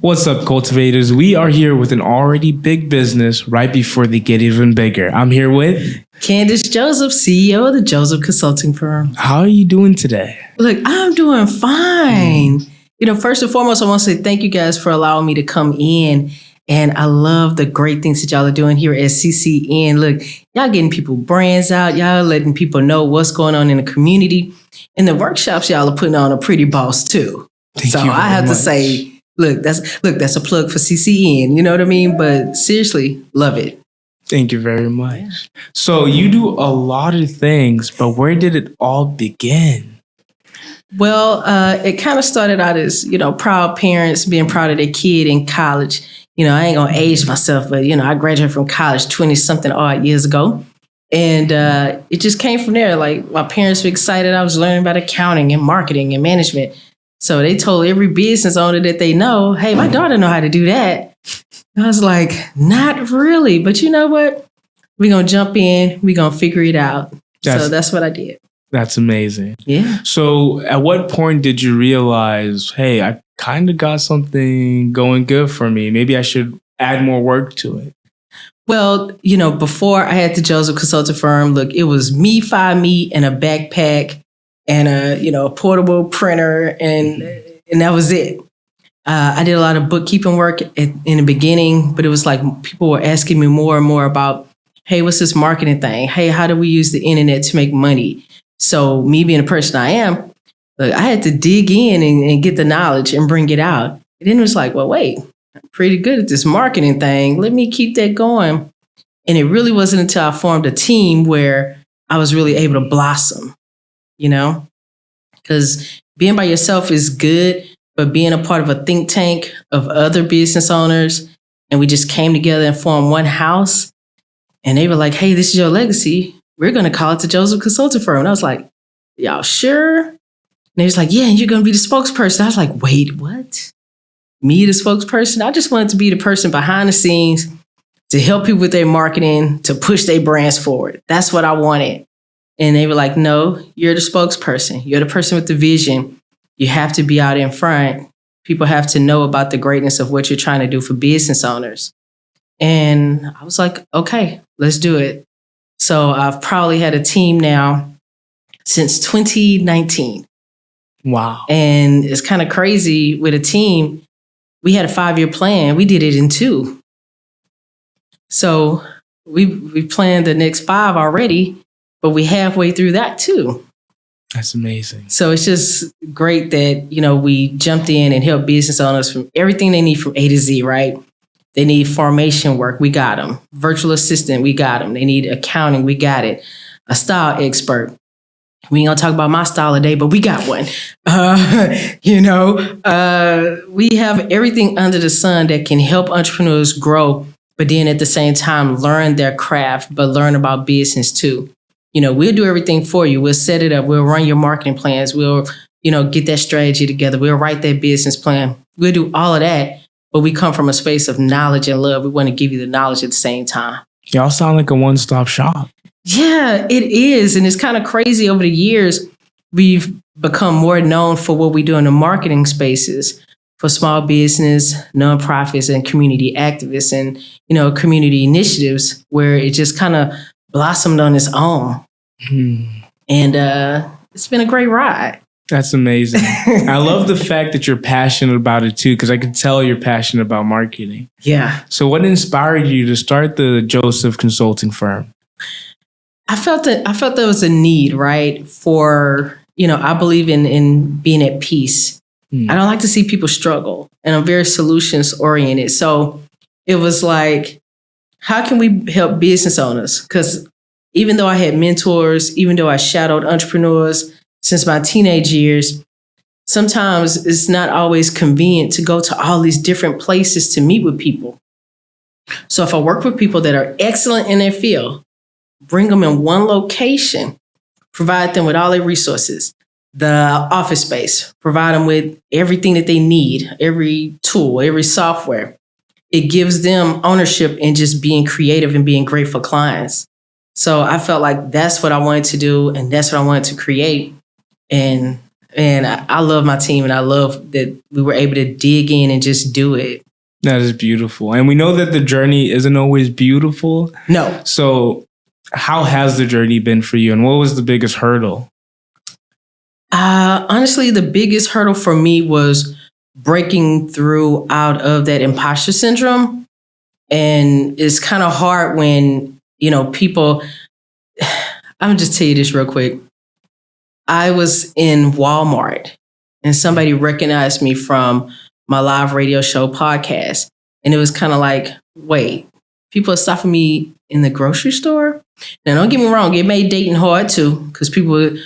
What's up, cultivators? We are here with an already big business right before they get even bigger. I'm here with Candace Joseph, CEO of the Joseph Consulting Firm. How are you doing today? Look, I'm doing fine. First and foremost, I want to say thank you guys for allowing me to come in. And I love the great things that y'all are doing here at CCN. Look, y'all getting people brands out. Y'all letting people know what's going on in the community. And the workshops y'all are putting on are pretty boss too. Thank so you I have very to say, that's a plug for CCN. You know what I mean? But seriously, love it. Thank you very much. So you do a lot of things, but where did it all begin? Well, it kind of started out as, proud parents being proud of their kid in college. I ain't going to age myself, but, I graduated from college 20 something odd years ago. And it just came from there. Like my parents were excited. I was learning about accounting and marketing and management. So they told every business owner that they know, hey, my daughter know how to do that. I was like, not really. But you know what? We're going to jump in. We're going to figure it out. So that's what I did. That's amazing. Yeah. So at what point did you realize, hey, I kind of got something going good for me. Maybe I should add more work to it? Well, before I had the Joseph Consulting Firm, look, it was me, and a backpack and a portable printer. And that was it. I did a lot of bookkeeping work in the beginning, but it was like people were asking me more and more about, hey, what's this marketing thing? Hey, how do we use the internet to make money? So me being the person I am, look, I had to dig in and get the knowledge and bring it out. And then it was like, well, wait, I'm pretty good at this marketing thing. Let me keep that going. And it really wasn't until I formed a team where I was really able to blossom, because being by yourself is good, but being a part of a think tank of other business owners, and we just came together and formed one house, and they were like, hey, this is your legacy. We're going to call it the Joseph Consulting Firm. And I was like, y'all sure? And they was like, yeah, and you're going to be the spokesperson. I was like, wait, what? Me, the spokesperson? I just wanted to be the person behind the scenes to help people with their marketing, to push their brands forward. That's what I wanted. And they were like, no, you're the spokesperson. You're the person with the vision. You have to be out in front. People have to know about the greatness of what you're trying to do for business owners. And I was like, okay, let's do it. So I've probably had a team now since 2019. Wow. And it's kind of crazy with a team. We had a 5-year plan. We did it in 2. So we planned the next 5 already, but we halfway through that too. That's amazing. So it's just great that, we jumped in and helped business owners from everything they need from A to Z, right? They need formation work. We got them. Virtual assistant. We got them. They need accounting. We got it. A style expert. We ain't gonna talk about my style today, but we got one. We have everything under the sun that can help entrepreneurs grow, but then at the same time, learn their craft, but learn about business too. We'll do everything for you. We'll set it up. We'll run your marketing plans. We'll, get that strategy together. We'll write that business plan. We'll do all of that. But we come from a space of knowledge and love. We want to give you the knowledge at the same time. Y'all sound like a one-stop shop. Yeah, it is. And it's kind of crazy. Over the years, we've become more known for what we do in the marketing spaces for small business, nonprofits, and community activists and, community initiatives where it just kind of blossomed on its own. And it's been a great ride. That's amazing. I love the fact that you're passionate about it too, because I can tell you're passionate about marketing. Yeah. So what inspired you to start the Joseph Consulting Firm? I felt there was a need, right? For, I believe in being at peace. I don't like to see people struggle, and I'm very solutions oriented. So it was like, how can we help business owners? Because even though I had mentors, even though I shadowed entrepreneurs since my teenage years, sometimes it's not always convenient to go to all these different places to meet with people. So if I work with people that are excellent in their field, bring them in one location, provide them with all their resources, the office space, provide them with everything that they need, every tool, every software. It gives them ownership in just being creative and being great for clients. So I felt like that's what I wanted to do, and that's what I wanted to create. And And I love my team, and I love that we were able to dig in and just do it. That is beautiful. And we know that the journey isn't always beautiful. No. So how has the journey been for you? And what was the biggest hurdle? Honestly, the biggest hurdle for me was breaking through out of that imposter syndrome. And it's kind of hard when, people, I'm gonna just tell you this real quick. I was in Walmart and somebody recognized me from my live radio show podcast. And it was kind of like, wait, people are stopping me in the grocery store? Now, don't get me wrong, it made dating hard too, because people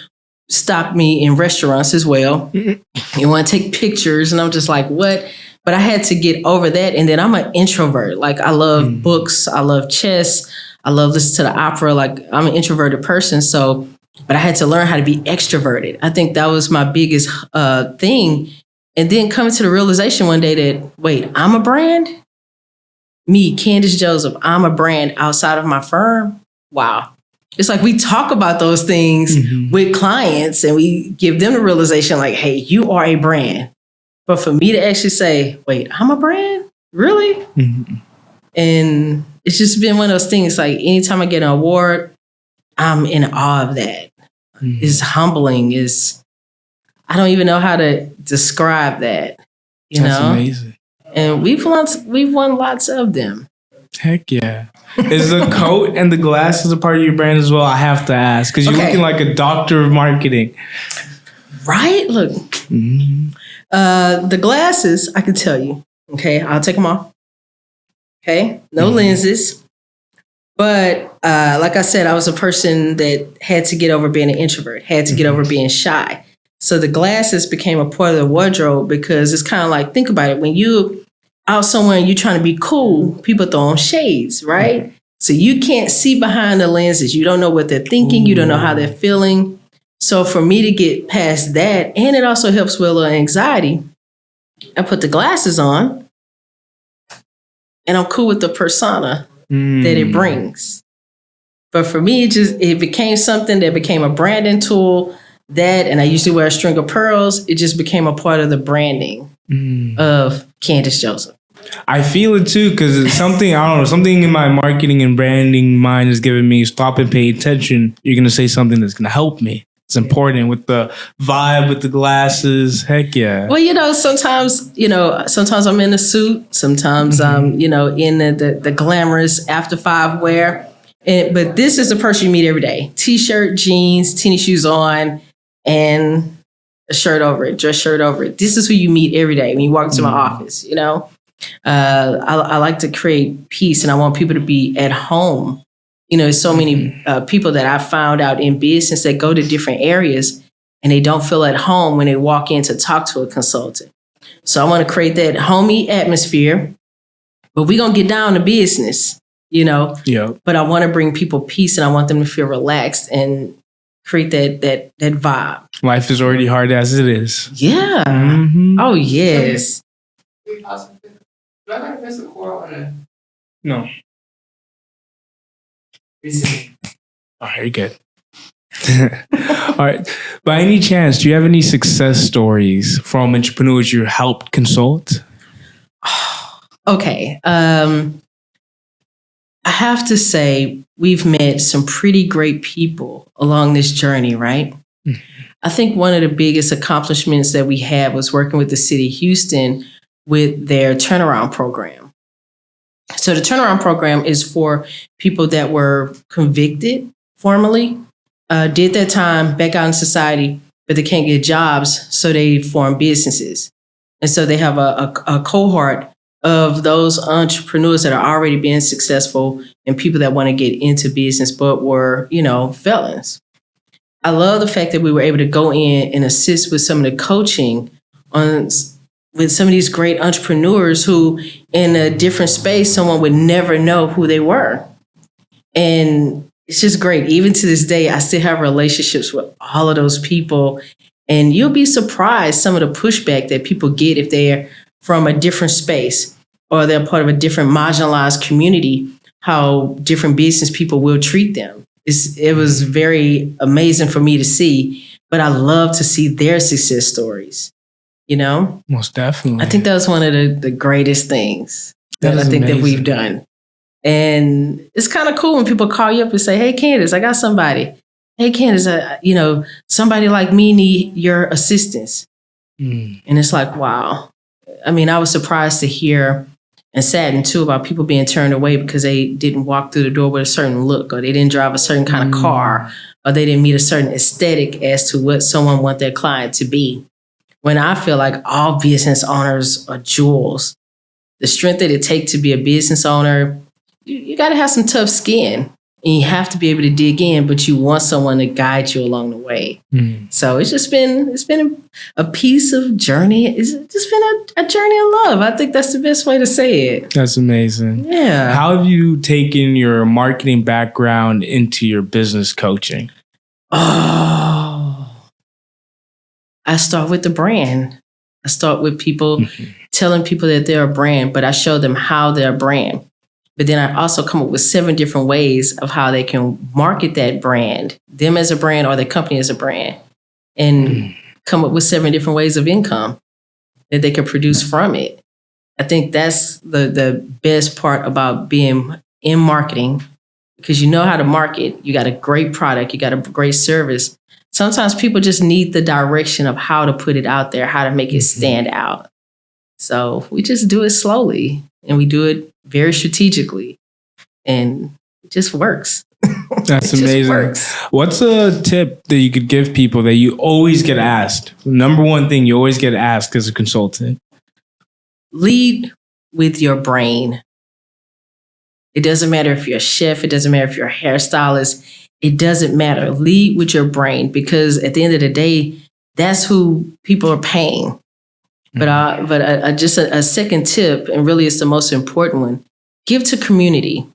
stopped me in restaurants as well. You want to take pictures, and I'm just like, what? But I had to get over that. And then I'm an introvert. Like, I love books, I love chess, I love listening to the opera. Like, I'm an introverted person. So, but I had to learn how to be extroverted. I think that was my biggest thing. And then coming to the realization one day that, wait, I'm a brand? Me, Candace Joseph, I'm a brand outside of my firm? Wow. It's like we talk about those things with clients and we give them the realization like, hey, you are a brand. But for me to actually say, wait, I'm a brand? Really? And it's just been one of those things like anytime I get an award, I'm in awe of that. It's humbling. I don't even know how to describe that. That's amazing. And we've won lots of them. Heck yeah. Is the coat and the glasses a part of your brand as well? I have to ask because you're looking like a doctor of marketing. Right? Look, the glasses, I can tell you. Okay, I'll take them off. Okay, no lenses. But like I said, I was a person that had to get over being an introvert, had to get over being shy. So the glasses became a part of the wardrobe because it's kind of like, think about it. When you out somewhere and you're trying to be cool, people throw on shades, right? So you can't see behind the lenses. You don't know what they're thinking. You don't know how they're feeling. So for me to get past that, and it also helps with a little anxiety, I put the glasses on and I'm cool with the persona that it brings. But for me, it became something that became a branding tool. That, and I usually wear a string of pearls. It just became a part of the branding of Candace Joseph. I feel it too, because it's something, I don't know, something in my marketing and branding mind is giving me stop and pay attention. You're going to say something that's going to help me. It's important with the vibe, with the glasses. Heck yeah. Well, sometimes I'm in a suit. Sometimes I'm, in the glamorous after 5 wear. But this is the person you meet every day. T-shirt, jeans, tennis shoes on, and a shirt over it, dress shirt over it. This is who you meet every day when you walk into my office, I like to create peace and I want people to be at home. There's so many people that I found out in business that go to different areas and they don't feel at home when they walk in to talk to a consultant. So I want to create that homey atmosphere, but we're going to get down to business, But I want to bring people peace and I want them to feel relaxed and create that vibe. Life is already hard as it is. Yeah. Oh, yes. Do I miss a core on it? No. Recently. All right, you're good. All right. By any chance, do you have any success stories from entrepreneurs you helped consult? Okay. I have to say, we've met some pretty great people along this journey, right? I think one of the biggest accomplishments that we had was working with the city of Houston with their turnaround program. So the turnaround program is for people that were convicted formerly, did their time back out in society, but they can't get jobs, so they form businesses. And so they have a cohort of those entrepreneurs that are already being successful and people that want to get into business but were, felons. I love the fact that we were able to go in and assist with some of the coaching with some of these great entrepreneurs who in a different space, someone would never know who they were. And it's just great. Even to this day, I still have relationships with all of those people. And you'll be surprised some of the pushback that people get if they're from a different space or they're part of a different marginalized community, how different business people will treat them. It was very amazing for me to see. but I love to see their success stories. You know, Most definitely. I think that was one of the greatest things That that I is think that amazing. we've done. And it's kind of cool when people call you up and say, "Hey, Candace, I got somebody. Hey, Candace, somebody like me need your assistance." Mm. And it's like, wow. I mean, I was surprised to hear and saddened too about people being turned away because they didn't walk through the door with a certain look, or they didn't drive a certain kind of car, or they didn't meet a certain aesthetic as to what someone want their client to be. When I feel like all business owners are jewels, the strength that it takes to be a business owner, you got to have some tough skin, and you have to be able to dig in, but you want someone to guide you along the way. Mm. So it's been a piece of journey. It's just been a journey of love. I think that's the best way to say it. That's amazing. Yeah. How have you taken your marketing background into your business coaching? Oh, I start with the brand. I start with people telling people that they're a brand, but I show them how they're a brand. But then I also come up with 7 different ways of how they can market that brand, them as a brand or the company as a brand, and come up with 7 different ways of income that they can produce from it. I think that's the best part about being in marketing, because you know how to market. You got a great product, you got a great service. Sometimes people just need the direction of how to put it out there, how to make it stand out. So we just do it slowly, and we do it very strategically, and it just works. That's It just amazing. works. What's a tip that you could give people that you always get asked? Number one thing you always get asked as a consultant. Lead with your brain. It doesn't matter if you're a chef. It doesn't matter if you're a hairstylist. It doesn't matter. Lead with your brain, because at the end of the day, that's who people are paying. But just a second tip, and really it's the most important one: give to community.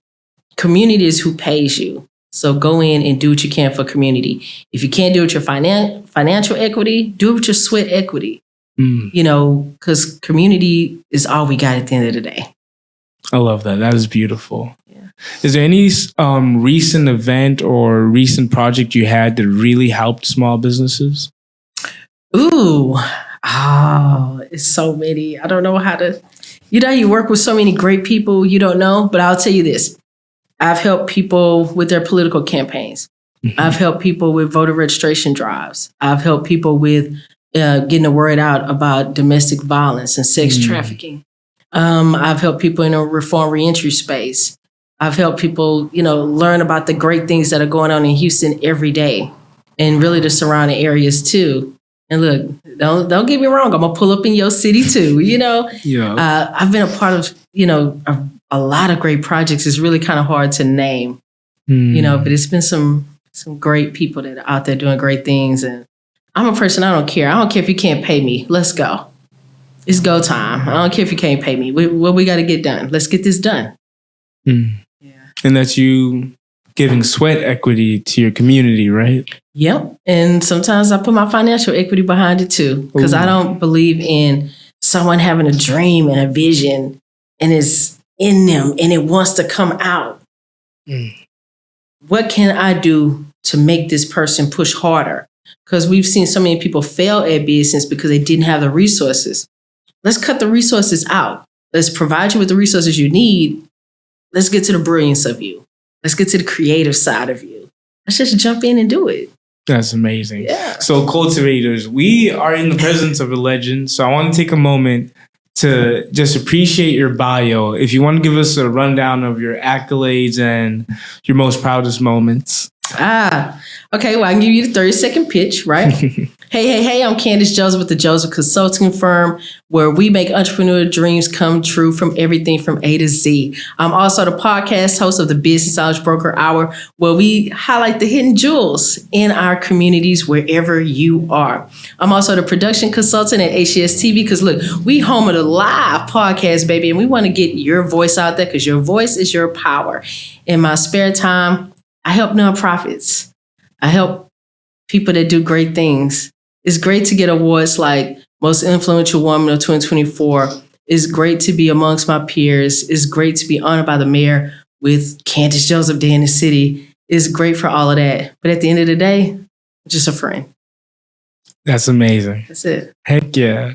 Community is who pays you. So go in and do what you can for community. If you can't do it with your financial equity, do it with your sweat equity. You know, because community is all we got at the end of the day. I love that. That is beautiful. Yeah. Is there any recent event or recent project you had that really helped small businesses? Ooh, it's so many. I don't know how to, you work with so many great people you don't know, but I'll tell you this. I've helped people with their political campaigns. I've helped people with voter registration drives. I've helped people with getting the word out about domestic violence and sex trafficking. I've helped people in a reform reentry space. I've helped people, learn about the great things that are going on in Houston every day, and really the surrounding areas too. And look, don't get me wrong, I'm gonna pull up in your city too. Yeah. I've been a part of, a lot of great projects. It's really kind of hard to name, but it's been some great people that are out there doing great things. And I'm a person, I don't care. I don't care if you can't pay me. Let's go. It's go time. I don't care if you can't pay me. What we got to get done. Let's get this done. Yeah. And that's you giving sweat equity to your community, right? Yep. And sometimes I put my financial equity behind it too, because I don't believe in someone having a dream and a vision and it's in them and it wants to come out. What can I do to make this person push harder? Because we've seen so many people fail at business because they didn't have the resources. Let's cut the resources out. Let's provide you with the resources you need. Let's get to the brilliance of you. Let's get to the creative side of you. Let's just jump in and do it. That's amazing. Yeah. So cultivators, we are in the presence of a legend. So I want to take a moment to just appreciate your bio. If you want to give us a rundown of your accolades and your most proudest moments. Okay. Well, I can give you the 30-second pitch, right? Hey, I'm Candace Joseph with the Joseph Consulting Firm, where we make entrepreneur dreams come true from everything from A to Z. I'm also the podcast host of the Business Knowledge Broker Hour, where we highlight the hidden jewels in our communities wherever you are. I'm also the production consultant at HCS TV, because look, we home of the live podcast, baby, and we want to get your voice out there because your voice is your power. In my spare time, I help nonprofits. I help people that do great things. It's great to get awards like Most Influential Woman of 2024. It's great to be amongst my peers. It's great to be honored by the mayor with Candace Joseph Day in the city. It's great for all of that. But at the end of the day, I'm just a friend. That's amazing. That's it. Heck yeah.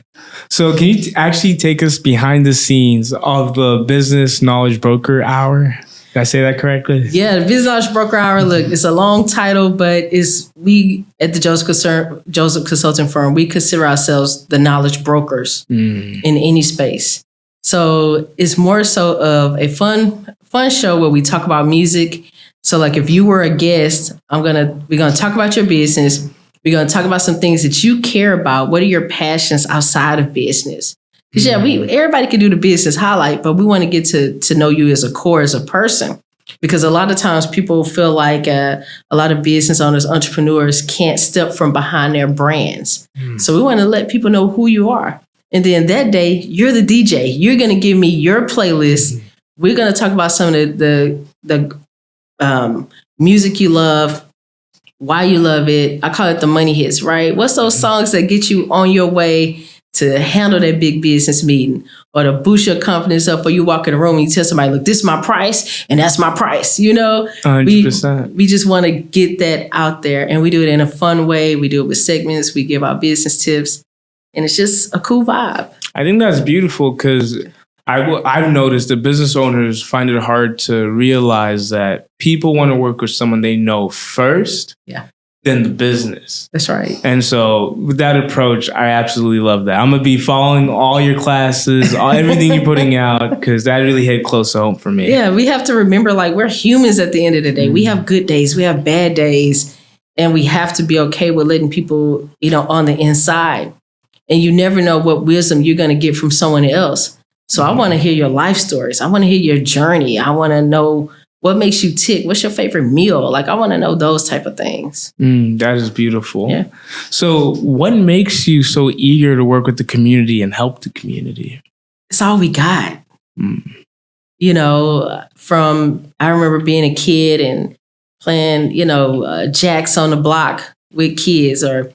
So can you actually take us behind the scenes of the Business Knowledge Broker Hour? Did I say that correctly? Yeah, the Business Knowledge Broker Hour. Look, it's a long title, but we at the Joseph Consulting Firm, we consider ourselves the knowledge brokers in any space. So it's more so of a fun show where we talk about music. So like if you were a guest, we're gonna talk about your business. We're gonna talk about some things that you care about. What are your passions outside of business? Because everybody can do the business highlight, but we want to get to know you as a core, as a person. Because a lot of times people feel like a lot of business owners, entrepreneurs can't step from behind their brands. So we want to let people know who you are. And then that day, you're the DJ. You're going to give me your playlist. We're going to talk about some of the music you love, why you love it. I call it the money hits, right? What's those songs that get you on your way to handle that big business meeting or to boost your confidence up, or you walk in a room and you tell somebody, look, this is my price and that's my price. 100%. We just want to get that out there, and we do it in a fun way. We do it with segments. We give out business tips, and it's just a cool vibe. I think that's beautiful because I've noticed that business owners find it hard to realize that people want to work with someone they know first. Than the business. That's right. And so with that approach, I absolutely love that. I'm going to be following all your classes, everything you're putting out, because that really hit close to home for me. Yeah, we have to remember, like, we're humans at the end of the day. We have good days, we have bad days, and we have to be okay with letting people, on the inside. And you never know what wisdom you're going to get from someone else. So I want to hear your life stories. I want to hear your journey. I want to know what makes you tick? What's your favorite meal? Like, I want to know those type of things. That is beautiful. Yeah. So what makes you so eager to work with the community and help the community? It's all we got. I remember being a kid and playing, jacks on the block with kids, or,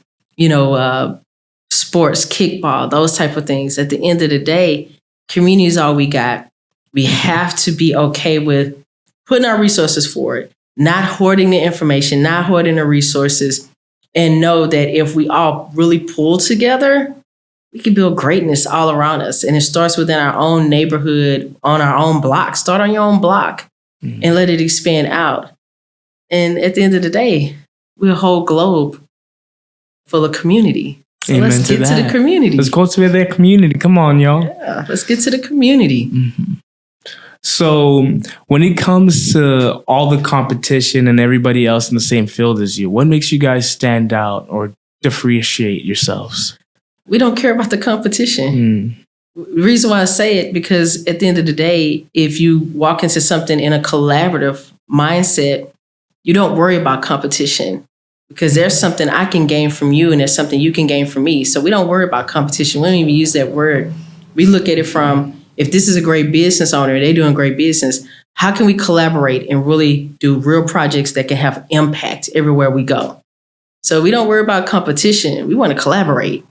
sports, kickball, those type of things. At the end of the day, community is all we got. We have to be okay with putting our resources forward, not hoarding the information, not hoarding the resources, and know that if we all really pull together, we can build greatness all around us. And it starts within our own neighborhood, on our own block. Start on your own block and let it expand out. And at the end of the day, we're a whole globe full of community. So Amen let's get to the community. Let's cultivate that community. Come on, y'all. Yeah, let's get to the community. So when it comes to all the competition and everybody else in the same field as you, what makes you guys stand out or differentiate yourselves? We don't care about the competition. The reason why I say it, because at the end of the day, if you walk into something in a collaborative mindset, you don't worry about competition, because there's something I can gain from you and there's something you can gain from me. So we don't worry about competition. We don't even use that word. We look at it from, if this is a great business owner, they're doing great business, how can we collaborate and really do real projects that can have impact everywhere we go? So we don't worry about competition. We want to collaborate.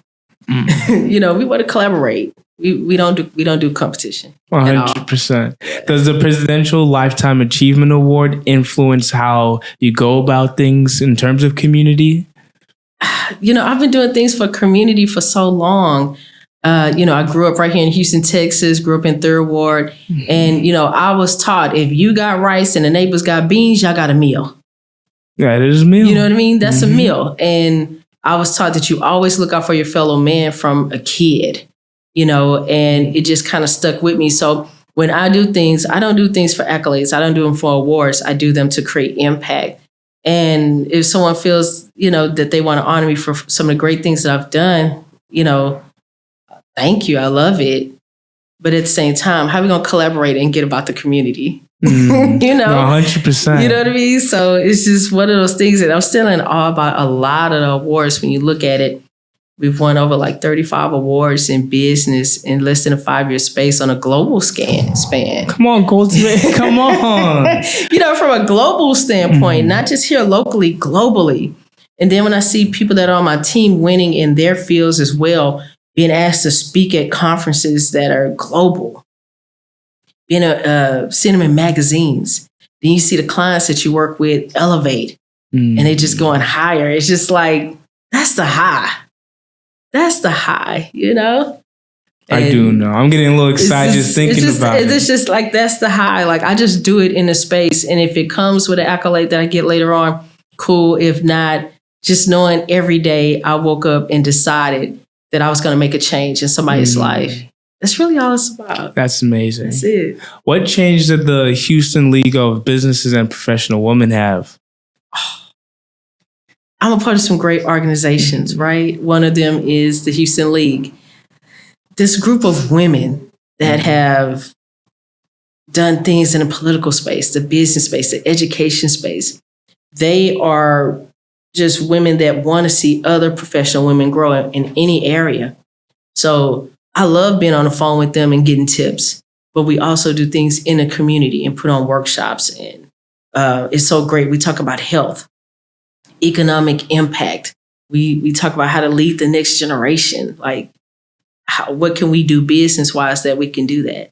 We want to collaborate. We don't do competition. 100%. Does the Presidential Lifetime Achievement Award influence how you go about things in terms of community? I've been doing things for community for so long. I grew up right here in Houston, Texas, grew up in Third Ward. And, I was taught, if you got rice and the neighbors got beans, y'all got a meal. That is a meal. You know what I mean? That's a meal. And I was taught that you always look out for your fellow man from a kid, and it just kind of stuck with me. So when I do things, I don't do things for accolades. I don't do them for awards. I do them to create impact. And if someone feels, that they want to honor me for some of the great things that I've done, thank you. I love it. But at the same time, how are we going to collaborate and get about the community? 100%. You know what I mean? So it's just one of those things that I'm still in awe about. A lot of the awards, when you look at it, we've won over like 35 awards in business in less than a 5-year space on a global span. Come on, Cultivate. Come on. From a global standpoint, not just here locally, globally. And then when I see people that are on my team winning in their fields as well, being asked to speak at conferences that are global, seeing them in magazines. Then you see the clients that you work with elevate and they just going higher. It's just like, that's the high. That's the high, you know? I do know. I'm getting a little excited just thinking about it. It's just like, that's the high. Like, I just do it in a space. And if it comes with an accolade that I get later on, cool. If not, just knowing every day I woke up and decided that I was going to make a change in somebody's life. That's really all it's about. That's amazing. That's it. What change did the Houston League of Businesses and Professional Women have? I'm a part of some great organizations, right? One of them is the Houston League. This group of women that have done things in the political space, the business space, the education space, they are just women that want to see other professional women grow in any area. So I love being on the phone with them and getting tips, but we also do things in the community and put on workshops. And it's so great. We talk about health, economic impact. We talk about how to lead the next generation. Like, what can we do business-wise that we can do that?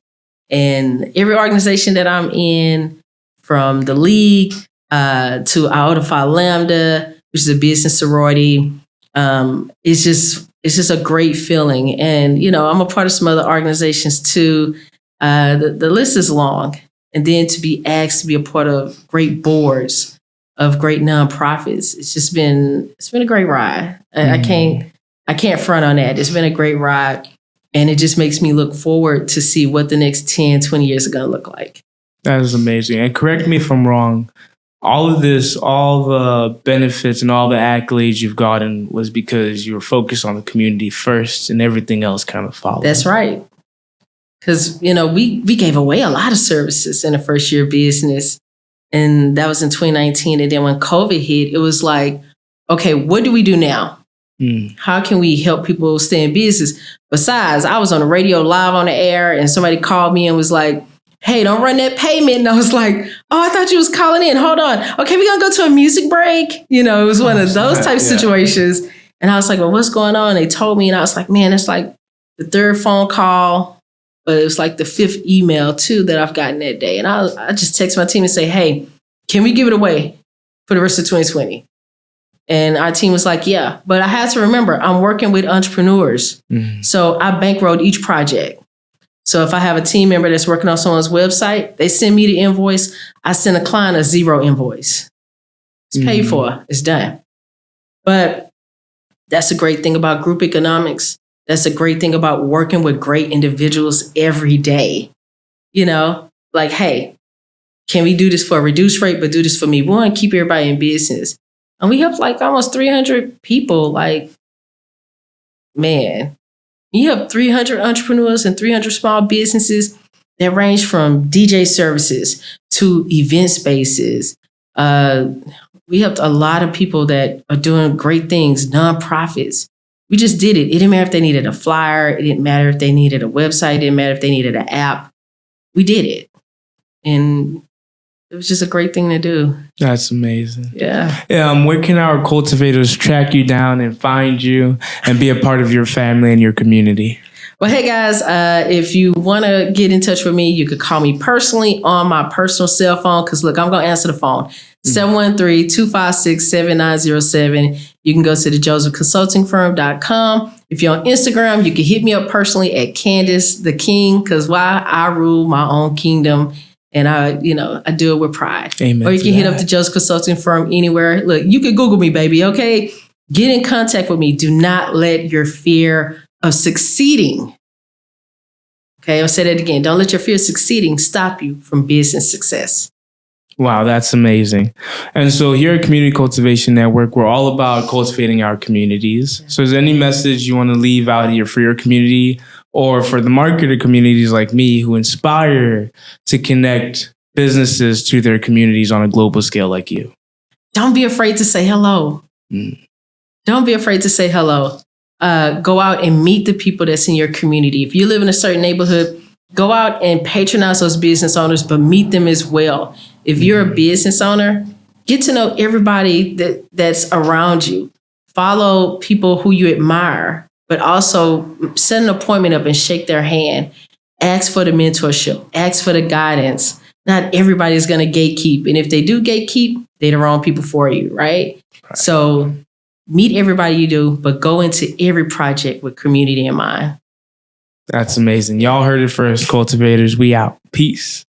And every organization that I'm in, from the league to Iota Phi Lambda, which is a business sorority, it's just a great feeling. And, you know, I'm a part of some other organizations too. The list is long. And then to be asked to be a part of great boards of great nonprofits, it's been a great ride. I can't front on that. It's been a great ride. And it just makes me look forward to see what the next 10, 20 years are going to look like. That is amazing. And correct me if I'm wrong. All of this, all the benefits and all the accolades you've gotten was because you were focused on the community first and everything else kind of followed. That's right. Because, you know, we gave away a lot of services in the first year of business. And that was in 2019. And then when COVID hit, it was like, okay, what do we do now? How can we help people stay in business? Besides, I was on the radio live on the air and somebody called me and was like, hey, don't run that payment. And I was like, oh, I thought you was calling in. Hold on. Okay, we're going to go to a music break. You know, it was one of those type of situations. And I was like, well, what's going on? They told me, and I was like, man, it's like the third phone call, but it was like the fifth email too that I've gotten that day. And I just text my team and say, hey, can we give it away for the rest of 2020? And our team was like, yeah. But I had to remember, I'm working with entrepreneurs. So I bankrolled each project. So if I have a team member that's working on someone's website, they send me the invoice. I send a client a zero invoice. It's paid for. It's done. But that's a great thing about group economics. That's a great thing about working with great individuals every day. You know, like, hey, can we do this for a reduced rate, but do this for me? We want to keep everybody in business. And we helped like almost 300 people. Like, man, you have 300 entrepreneurs and 300 small businesses that range from DJ services to event spaces. We helped a lot of people that are doing great things, nonprofits. We just did it. It didn't matter if they needed a flyer. It didn't matter if they needed a website. It didn't matter if they needed an app. We did it. And it was just a great thing to do. That's amazing. Yeah. Where can our cultivators track you down and find you and be a part of your family and your community? Well, hey guys, if you want to get in touch with me, you could call me personally on my personal cell phone. Because look, I'm going to answer the phone. 713-256-7907. You can go to thejosephconsultingfirm.com. If you're on Instagram, you can hit me up personally at Candace the King. Because why? I rule my own kingdom. And I do it with pride. Amen. Or you can hit up the Joseph Consulting Firm anywhere. Look, you can Google me, baby, okay? Get in contact with me. Do not let your fear of succeeding, okay, I'll say that again. Don't let your fear of succeeding stop you from business success. Wow, that's amazing. And so here at Community Cultivation Network, we're all about cultivating our communities. So is there any message you want to leave out here for your community or for the marketer communities like me who inspire to connect businesses to their communities on a global scale like you? Don't be afraid to say hello. Don't be afraid to say hello. Go out and meet the people that's in your community. If you live in a certain neighborhood, go out and patronize those business owners, but meet them as well. If you're a business owner, get to know everybody that's around you. Follow people who you admire, but also set an appointment up and shake their hand. Ask for the mentorship. Ask for the guidance. Not everybody's going to gatekeep. And if they do gatekeep, they're the wrong people for you, right? So meet everybody you do, but go into every project with community in mind. That's amazing. Y'all heard it first, cultivators. We out. Peace.